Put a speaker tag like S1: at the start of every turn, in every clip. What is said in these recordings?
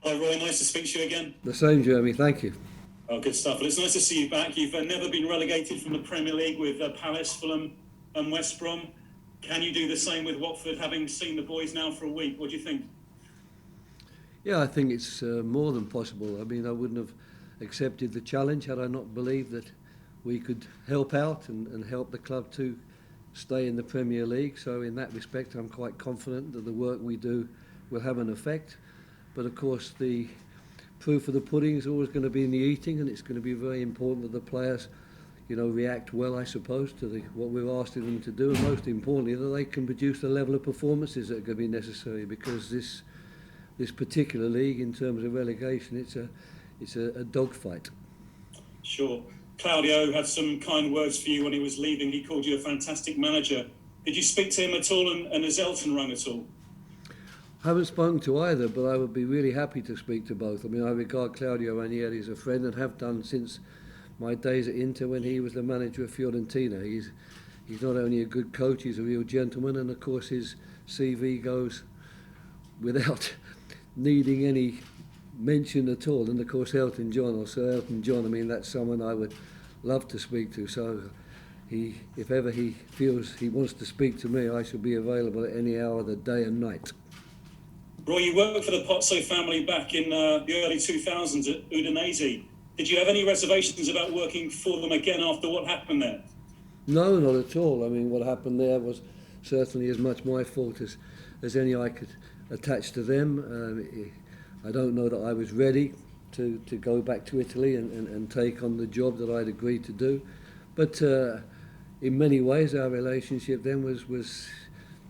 S1: Hi Roy, nice to speak to you again.
S2: The same, Jeremy, thank you.
S1: Oh, good stuff. Well, it's nice to see you back. You've never been relegated from the Premier League with Palace, Fulham and West Brom. Can you do the same with Watford, having seen the boys now for a week? What do you think?
S2: Yeah, I think it's more than possible. I mean, I wouldn't have accepted the challenge had I not believed that we could help out and help the club to stay in the Premier League. So in that respect, I'm quite confident that the work we do will have an effect. But of course, the proof of the pudding is always going to be in the eating, and it's going to be very important that the players, react well, I suppose, to what we're asking them to do, and most importantly, that they can produce the level of performances that are going to be necessary, because this particular league, in terms of relegation, it's a dogfight.
S1: Sure. Claudio had some kind words for you when he was leaving. He called you a fantastic manager. Did you speak to him at all, and has Elton rung at all?
S2: I haven't spoken to either, but I would be really happy to speak to both. I mean, I regard Claudio Ranieri as a friend and have done since my days at Inter when he was the manager of Fiorentina. He's not only a good coach, he's a real gentleman, and of course his CV goes without needing any mention at all. And of course Elton John, or Sir Elton John, I mean, that's someone I would love to speak to. So if ever he feels he wants to speak to me, I shall be available at any hour of the day and night.
S1: Roy, you worked for the Pozzo family back in the early 2000s at Udinese. Did you have any reservations about working for them again after what happened there?
S2: No, not at all. I mean, what happened there was certainly as much my fault as any I could attach to them. I don't know that I was ready to go back to Italy and take on the job that I'd agreed to do. But in many ways, our relationship then was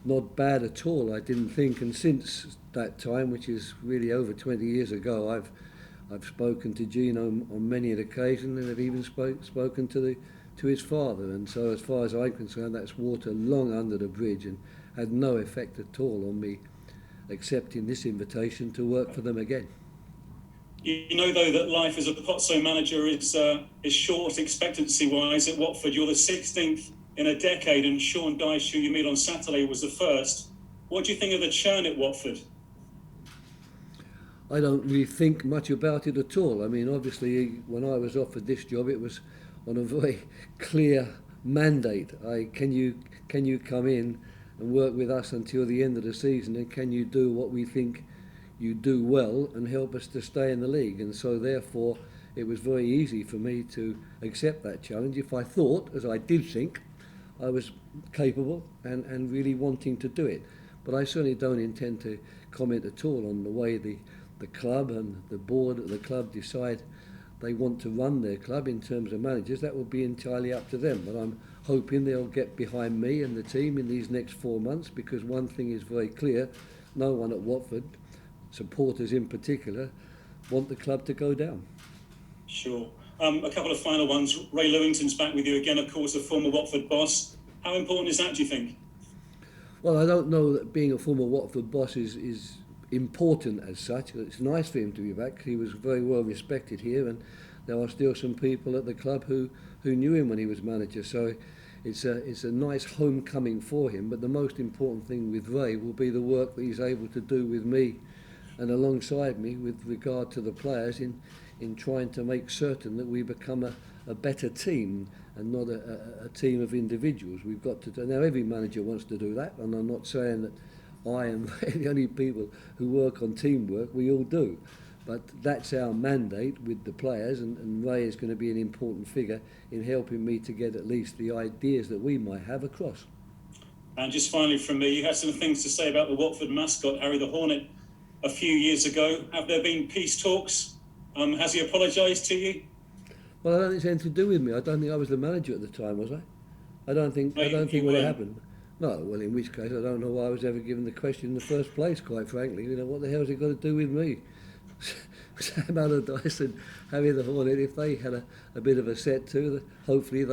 S2: not bad at all, I didn't think. And since that time, which is really over 20 years ago, I've spoken to Gino on many an occasion, and I've even spoken to his father. And so as far as I'm concerned, that's water long under the bridge and had no effect at all on me accepting this invitation to work for them again.
S1: You know, though, that life as a Pozzo manager is short expectancy-wise at Watford. You're the 16th in a decade, and Sean Dyche, who you meet on Saturday, was the first. What do you think of the churn at Watford?
S2: I don't really think much about it at all. I mean, obviously, when I was offered this job, it was on a very clear mandate. Can you come in and work with us until the end of the season, and can you do what we think you do well and help us to stay in the league? And so therefore it was very easy for me to accept that challenge if I thought, as I did think, I was capable and really wanting to do it. But I certainly don't intend to comment at all on the way the club and the board at the club decide they want to run their club in terms of managers. That will be entirely up to them. But I'm hoping they'll get behind me and the team in these next 4 months, because one thing is very clear: no one at Watford, supporters in particular, want the club to go down.
S1: Sure. A couple of final ones. Ray Wilkins back with you again, of course, a former Watford boss. How important is that, do you think?
S2: Well, I don't know that being a former Watford boss is important as such. It's nice for him to be back. He was very well respected here, and there are still some people at the club who knew him when he was manager. So it's a nice homecoming for him. But the most important thing with Ray will be the work that he's able to do with me and alongside me with regard to the players in trying to make certain that we become a better team and not a team of individuals. We've got to do. Now, every manager wants to do that, and I'm not saying that I am the only people who work on teamwork. We all do. But that's our mandate with the players, and Ray is going to be an important figure in helping me to get at least the ideas that we might have across.
S1: And just finally from me, you had some things to say about the Watford mascot, Harry the Hornet, a few years ago. Have there been peace talks? Has he apologised to you?
S2: Well, I don't think it's anything to do with me. I don't think I was the manager at the time, was I? I don't think what happened. No, well, in which case I don't know why I was ever given the question in the first place, quite frankly. You know, what the hell's it got to do with me? Sam Allardyce and Harry the Hornet, if they had a bit of a set to, hopefully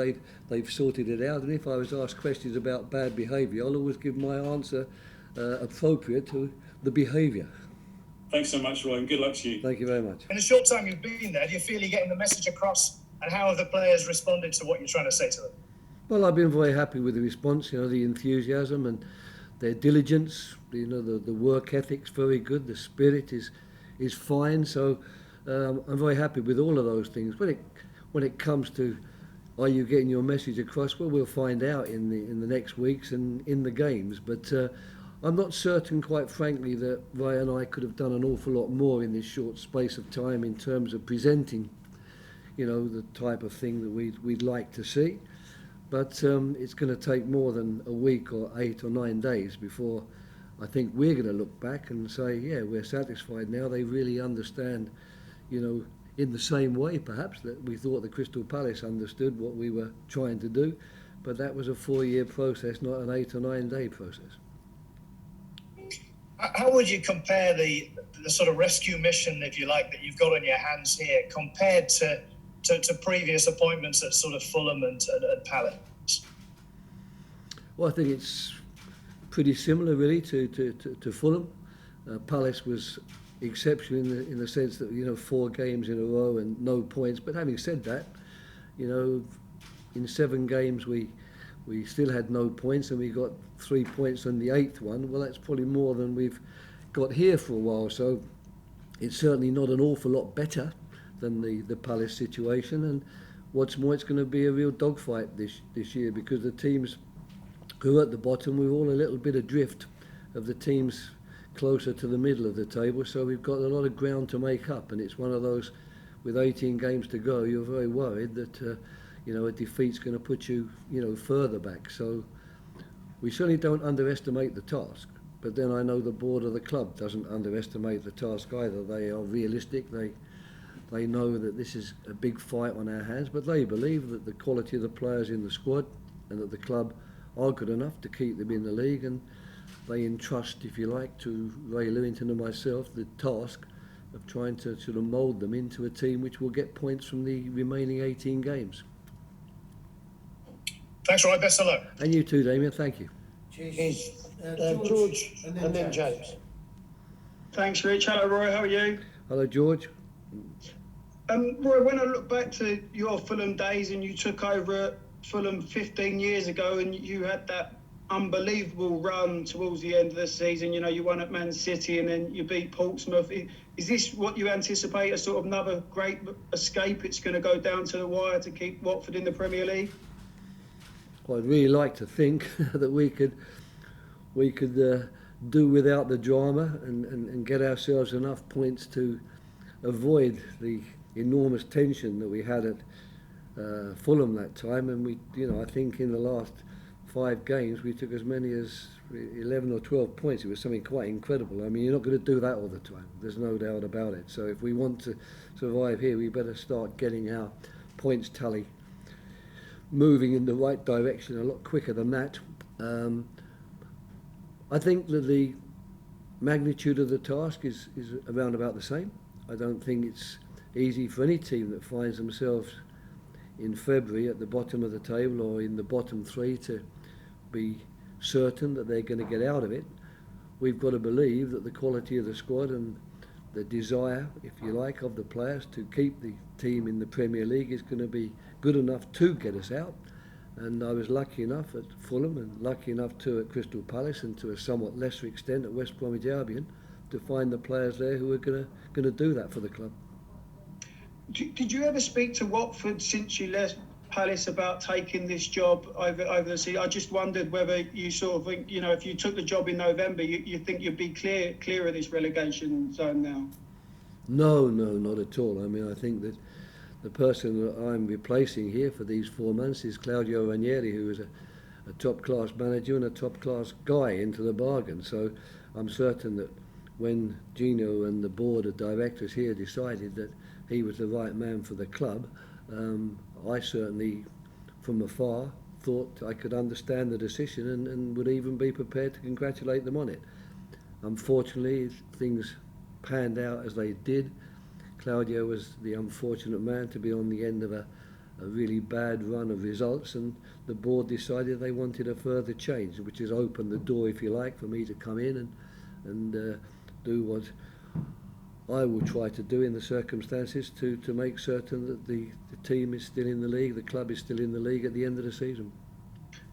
S2: they've sorted it out. And if I was asked questions about bad behaviour, I'll always give my answer appropriate to the behaviour.
S1: Thanks so much, Roy, and good luck to you.
S2: Thank you very much.
S3: In the short time you've been there, do you feel you're getting the message across, and how have the players responded to what you're trying to say to them?
S2: Well, I've been very happy with the response, the enthusiasm and their diligence. The work ethic's very good. The spirit is is fine. So I'm very happy with all of those things. When it comes to are you getting your message across, well, we'll find out in the next weeks and in the games. But I'm not certain, quite frankly, that Ray and I could have done an awful lot more in this short space of time in terms of presenting, the type of thing that we'd like to see. But it's going to take more than a week or 8 or 9 days before I think we're going to look back and say, yeah, we're satisfied now. They really understand, in the same way perhaps that we thought the Crystal Palace understood what we were trying to do. But that was a 4-year process, not an 8 or 9 day process.
S3: How would you compare the sort of rescue mission, if you like, that you've got on your hands here compared to previous appointments at sort of Fulham and Palace?
S2: Well, I think it's pretty similar really to Fulham. Palace was exceptional in the sense that 4 games in a row and no points. But having said that, in 7 games we still had no points, and we got 3 points on the 8th one. Well, that's probably more than we've got here for a while. So it's certainly not an awful lot better than the Palace situation. And what's more, it's going to be a real dogfight this year, because the teams who are at the bottom, we're all a little bit adrift of the teams closer to the middle of the table. So we've got a lot of ground to make up, and it's one of those, with 18 games to go, you're very worried that a defeat's going to put you further back. So we certainly don't underestimate the task. But then I know the board of the club doesn't underestimate the task either. They are realistic. They know that this is a big fight on our hands, but they believe that the quality of the players in the squad and that the club are good enough to keep them in the league, and they entrust, if you like, to Ray Lewington and myself the task of trying to sort of mould them into a team which will get points from the remaining 18 games.
S3: Thanks, Roy. Best of luck.
S2: And you too, Damien. Thank you.
S4: Cheers. George and then James.
S5: Thanks, Rich. Hello, Roy. How are you?
S2: Hello, George.
S5: Roy, when I look back to your Fulham days, and you took over at Fulham 15 years ago, and you had that unbelievable run towards the end of the season. You won at Man City and then you beat Portsmouth. Is this what you anticipate, a sort of another great escape? It's going to go down to the wire to keep Watford in the Premier League?
S2: Well, I'd really like to think that we could do without the drama and get ourselves enough points to avoid the enormous tension that we had at Fulham that time. And I think in the last 5 games we took as many as 11 or 12 points. It was something quite incredible. I mean, you're not going to do that all the time. There's no doubt about it. So if we want to survive here, we better start getting our points tally moving in the right direction a lot quicker than that. I think that the magnitude of the task is around about the same. I don't think it's easy for any team that finds themselves in February at the bottom of the table or in the bottom 3 to be certain that they're going to get out of it. We've got to believe that the quality of the squad and the desire, if you like, of the players to keep the team in the Premier League is going to be good enough to get us out. And I was lucky enough at Fulham and lucky enough too at Crystal Palace and to a somewhat lesser extent at West Bromwich Albion to find the players there who are going to do that for the club.
S5: Did you ever speak to Watford since you left Palace about taking this job over the season? I just wondered whether you sort of think, if you took the job in November, you think you'd be clear of this relegation zone now?
S2: No, not at all. I mean, I think that the person that I'm replacing here for these 4 months is Claudio Ranieri, who is a top-class manager and a top-class guy into the bargain. So I'm certain that when Gino and the board of directors here decided that he was the right man for the club, I certainly, from afar, thought I could understand the decision and would even be prepared to congratulate them on it. Unfortunately, things panned out as they did. Claudio was the unfortunate man to be on the end of a really bad run of results, and the board decided they wanted a further change, which has opened the door, if you like, for me to come in and do what I will try to do in the circumstances to make certain that the team is still in the league, the club is still in the league at the end of the season.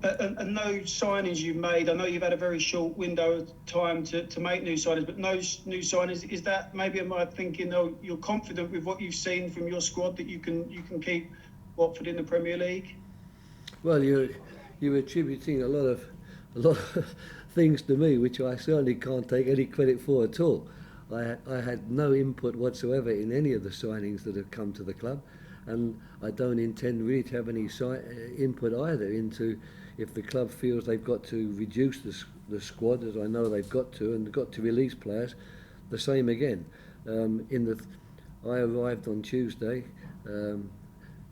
S5: And no signings you've made. I know you've had a very short window of time to make new signings, but no new signings. Is that maybe, am I thinking, oh, you're confident with what you've seen from your squad that you can keep Watford in the Premier League?
S2: Well, you're attributing a lot of things to me, which I certainly can't take any credit for at all. I had no input whatsoever in any of the signings that have come to the club, and I don't intend really to have any input either into if the club feels they've got to reduce the squad, as I know they've got to, and got to release players. The same again. I arrived on Tuesday,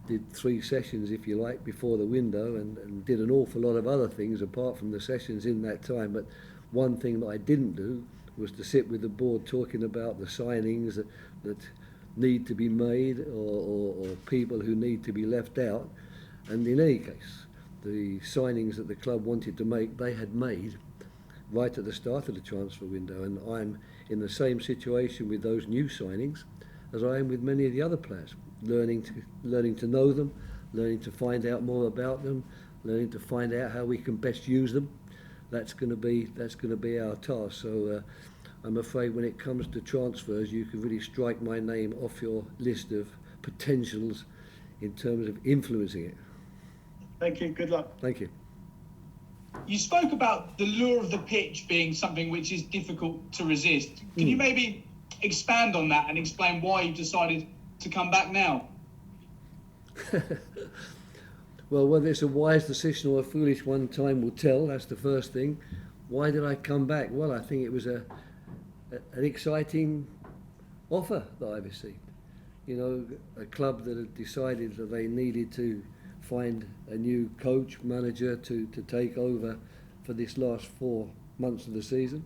S2: did 3 sessions, if you like, before the window, and did an awful lot of other things apart from the sessions in that time. But one thing that I didn't do was to sit with the board talking about the signings that need to be made or people who need to be left out. And in any case, the signings that the club wanted to make, they had made right at the start of the transfer window, and I'm in the same situation with those new signings as I am with many of the other players, learning to know them, learning to find out more about them, learning to find out how we can best use them. That's going to be our task. So I'm afraid when it comes to transfers, you can really strike my name off your list of potentials in terms of influencing it.
S5: Thank you. Good luck.
S2: Thank you.
S6: You spoke about the lure of the pitch being something which is difficult to resist. Can you maybe expand on that and explain why you decided to come back now?
S2: Well, whether it's a wise decision or a foolish one, time will tell. That's the first thing. Why did I come back? Well, I think it was an exciting offer that I received. You know, a club that had decided that they needed to find a new coach, manager to take over for this last 4 months of the season.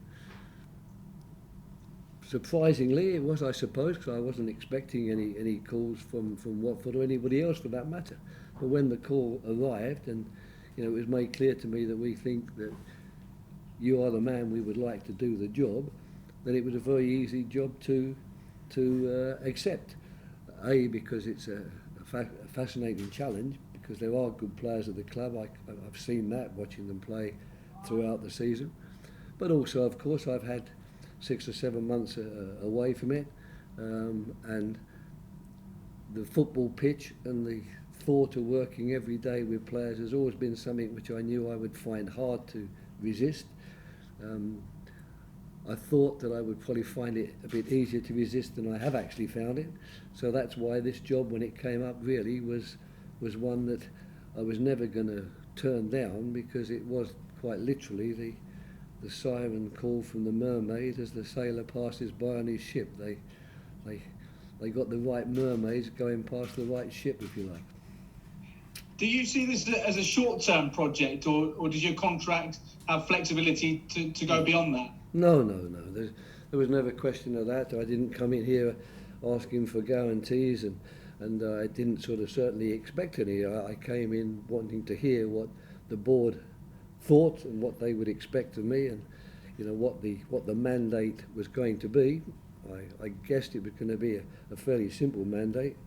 S2: Surprisingly, it was, I suppose, because I wasn't expecting any calls from Watford or anybody else for that matter. But when the call arrived, and it was made clear to me that we think that you are the man we would like to do the job, then it was a very easy job to accept. Because it's a fascinating challenge, because there are good players at the club. I've seen that watching them play throughout the season. But also, of course, I've had 6 or 7 months away from it, and the football pitch and the thought of working every day with players has always been something which I knew I would find hard to resist. I thought that I would probably find it a bit easier to resist than I have actually found it. So that's why this job, when it came up, really was one that I was never going to turn down, because it was quite literally the siren call from the Mermaids as the sailor passes by on his ship. They got the right mermaids going past the right ship, if you like.
S6: Do you see this as a short-term project, or does your contract have flexibility to go beyond that?
S2: No. There was never a question of that. I didn't come in here asking for guarantees, and I didn't certainly expect any. I came in wanting to hear what the board thought and what they would expect of me, and what the mandate was going to be. I guessed it was going to be a fairly simple mandate: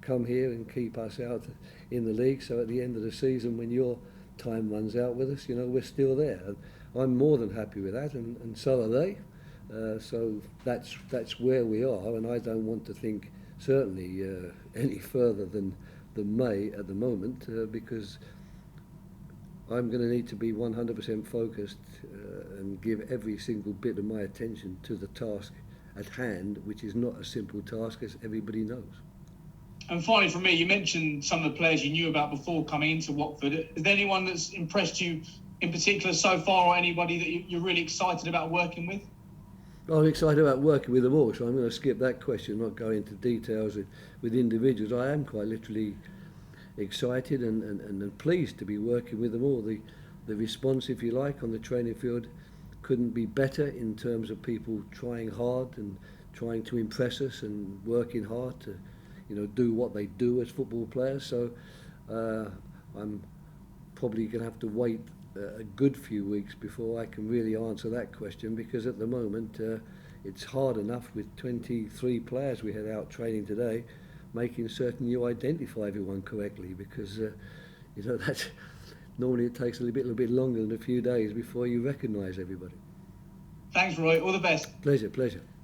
S2: come here and keep us out in the league, so at the end of the season, when your time runs out with us, we're still there. And I'm more than happy with that, and so are they. So that's where we are, and I don't want to think certainly any further than May at the moment, because I'm going to need to be 100% focused and give every single bit of my attention to the task at hand, which is not a simple task, as everybody knows.
S6: And finally, from me, you mentioned some of the players you knew about before coming into Watford. Is there anyone that's impressed you in particular so far, or anybody that you're really excited about working with?
S2: I'm excited about working with them all, so I'm going to skip that question, not go into details with individuals. I am quite literally excited and pleased to be working with them all. The response, if you like, on the training field couldn't be better in terms of people trying hard and trying to impress us and working hard to do what they do as football players. So I'm probably going to have to wait a good few weeks before I can really answer that question, because at the moment it's hard enough with 23 players we had out training today, making certain you identify everyone correctly, because normally it takes a little bit longer than a few days before you recognise everybody.
S6: Thanks, Roy. All the best.
S2: Pleasure.